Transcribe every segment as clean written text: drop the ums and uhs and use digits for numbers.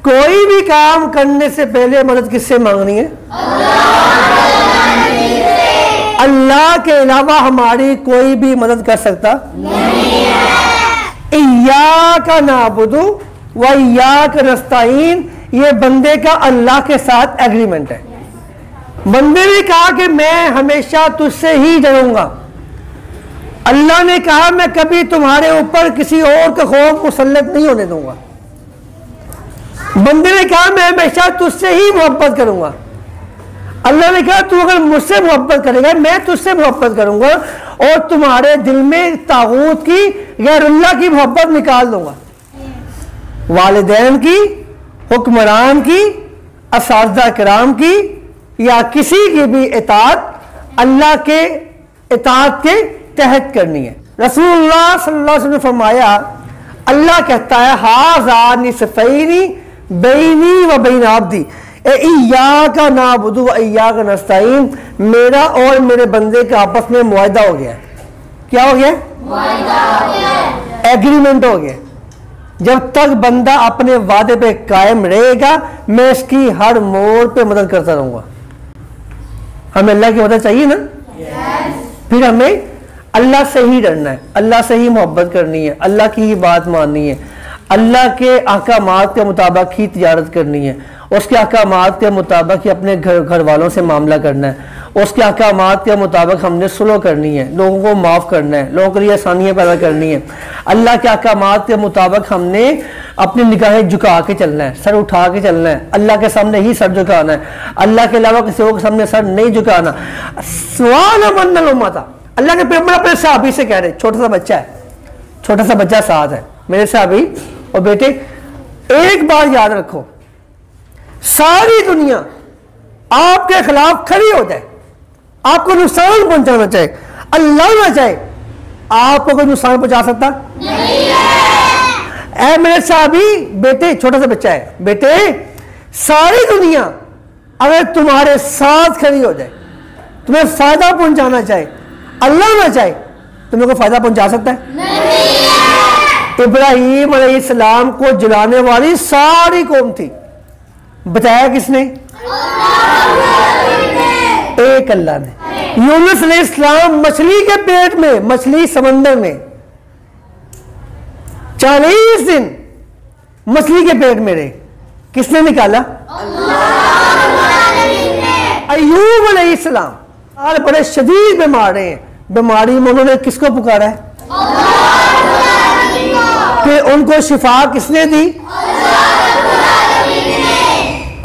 कोई भी काम करने से पहले मदद किससे मांगनी है? अल्लाह के अलावा हमारी कोई भी मदद कर सकता नहीं है। इय्याका नअबुदु व इय्याका नस्तईन, ये बंदे का अल्लाह के साथ एग्रीमेंट है। बंदे ने कहा कि मैं हमेशा तुझसे ही डरूंगा। अल्लाह ने कहा मैं कभी तुम्हारे ऊपर किसी और का खौफ मुसल्लत नहीं होने दूंगा। बंदे ने कहा मैं हमेशा तुझसे ही मोहब्बत करूंगा। अल्लाह ने कहा तू अगर मुझसे मोहब्बत करेगा मैं तुझसे मोहब्बत करूंगा और तुम्हारे दिल में तागूत की, गैरुल्लाह की मोहब्बत निकाल दूंगा। वालिदैन की, हुक्मरान की, असातिज़ा किराम की या किसी की भी इताअत अल्लाह के इताअत के तहत करनी है। रसूलुल्लाह सल्लल्लाहु अलैहि वसल्लम ने फरमाया, अल्लाह कहता है हाज़ा निसफ़ैनी बैनी व बैन अब्दी इय्याका नअबुदु व इय्याका नस्तईन, मेरा और मेरे बंदे का आपस में मुआहदा हो गया। क्या हो गया? मुआहदा हो गया, एग्रीमेंट हो गया। जब तक बंदा अपने वादे पे कायम रहेगा मैं इसकी हर मोड़ पे मदद करता रहूंगा। हमें अल्लाह की मदद चाहिए ना? फिर हमें अल्लाह से ही डरना है, अल्लाह से ही मोहब्बत करनी है, अल्लाह की ही बात माननी है, अल्लाह के अहकामात के मुताबिक ही तिजारत करनी है, उसके अहकामात के मुताबिक ही अपने घर वालों से मामला करना है, उसके अहकामात के मुताबिक हमने सुलह करनी है, लोगों को माफ़ करना है, लोगों के लिए आसानियाँ पैदा करनी है। अल्लाह के अहकामात के मुताबिक हमने अपनी निगाहें झुका के चलना है, सर उठा के चलना है, अल्लाह के सामने ही सर झुकाना है, अल्लाह के अलावा किसी और के सामने सर नहीं झुकाना। सवाल मनल उम्मता, अल्लाह के पैगंबर अपने सहाबी से कह रहे, छोटा सा बच्चा है, छोटा सा बच्चा साथ है, मेरे सहाबी और बेटे एक बार याद रखो, सारी दुनिया आपके खिलाफ खड़ी हो जाए, आपको नुकसान पहुंचाना चाहे, अल्लाह ना चाहे, आपको कोई नुकसान पहुंचा सकता नहीं है। ऐ मेरे सहाबी बेटे, छोटा सा बच्चा है, बेटे सारी दुनिया अगर तुम्हारे साथ खड़ी हो जाए, तुम्हें फायदा पहुंचाना चाहे, अल्लाह ना चाहे, तुम्हें कोई फायदा पहुंचा सकता है? नहीं। इब्राहीम अलैहिस्सलाम को जलाने वाली सारी कौम थी, बचाया किसने? एक अल्लाह ने। यूनुस अलैहिस्सलाम मछली के पेट में, मछली समंदर में 40 दिन मछली के पेट में रहे, किसने निकाला? अय्यूब अलैहिस्सलाम और बड़े शदीद बीमार रहे हैं, बीमारी में उन्होंने किसको पुकारा है? फिर उनको शिफा किसने दी?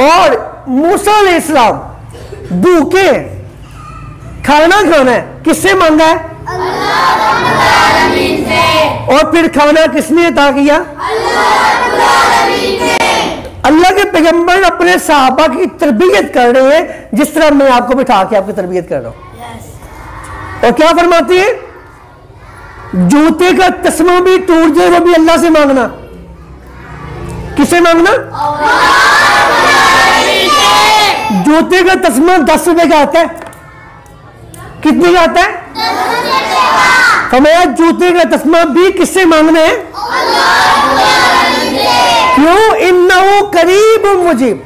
और मूसा अलैहिस्सलाम भूखे, खाना खाना है, किससे मांगा है? और फिर खाना किसने अता किया? अल्लाह के पैगंबर अपने सहाबा की तरबियत कर रहे हैं जिस तरह मैं आपको बिठा के आपकी तरबियत कर रहा हूं। और क्या फरमाती है? जूते का तस्मा भी टूट जाए वो भी अल्लाह से मांगना। किसे मांगना? जूते का तस्मा 10 रुपए का आता है, कितने का आता है? हमें जूते का तस्मा भी किससे मांगना है? क्यों? इन्नहु करीब मुजीब,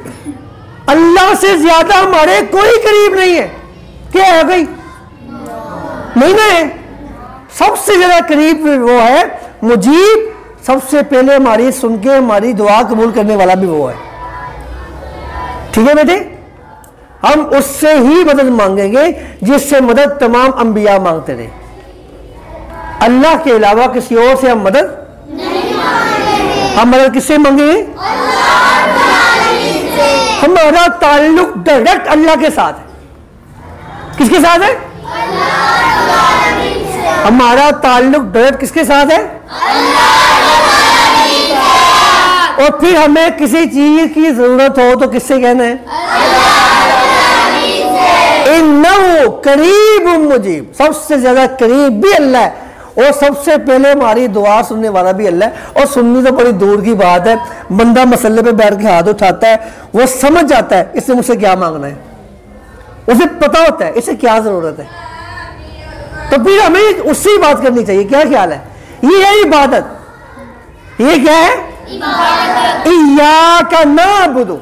अल्लाह से ज्यादा हमारे कोई करीब नहीं है। क्या है भाई? नहीं ना है, सबसे ज्यादा करीब वो है मुजीब, सबसे पहले हमारी सुन के हमारी दुआ कबूल करने वाला भी वो है। ठीक है बेटे, हम उससे ही मदद मांगेंगे जिससे मदद तमाम अंबिया मांगते रहे। अल्लाह के अलावा किसी और से हम मदद नहीं मांगेंगे। हम मदद किससे मांगेंगे? हमारा ताल्लुक डायरेक्ट अल्लाह के साथ है। किसके साथ है? हमारा ताल्लुक डायरेक्ट किसके साथ है? और फिर हमें किसी चीज की जरूरत हो तो किससे कहना है? इन्नहु करीब मुजीब, सबसे ज्यादा करीब भी अल्लाह है और सबसे पहले हमारी दुआ सुनने वाला भी अल्लाह है। और सुननी तो बड़ी दूर की बात है, बंदा मसले पे बैठ के हाथ उठाता है, वो समझ जाता है इससे मुझसे क्या मांगना है, उसे पता होता है इसे क्या जरूरत है, तो फिर हमें उससे ही बात करनी चाहिए। क्या ख्याल है? ये है इबादत। ये क्या है? इय्याका नअबुदु,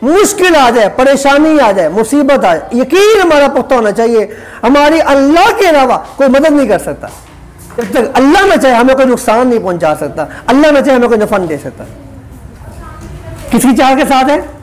मुश्किल आ जाए, परेशानी आ जाए, मुसीबत आ जाए, यकीन हमारा पुख्ता होना चाहिए हमारी अल्लाह के अलावा कोई मदद नहीं कर सकता। जब तक अल्लाह न चाहे हमें कोई नुकसान नहीं पहुंचा सकता, अल्लाह न चाहे हमें कोई नफा नहीं दे सकता। किसकी चाह के साथ है?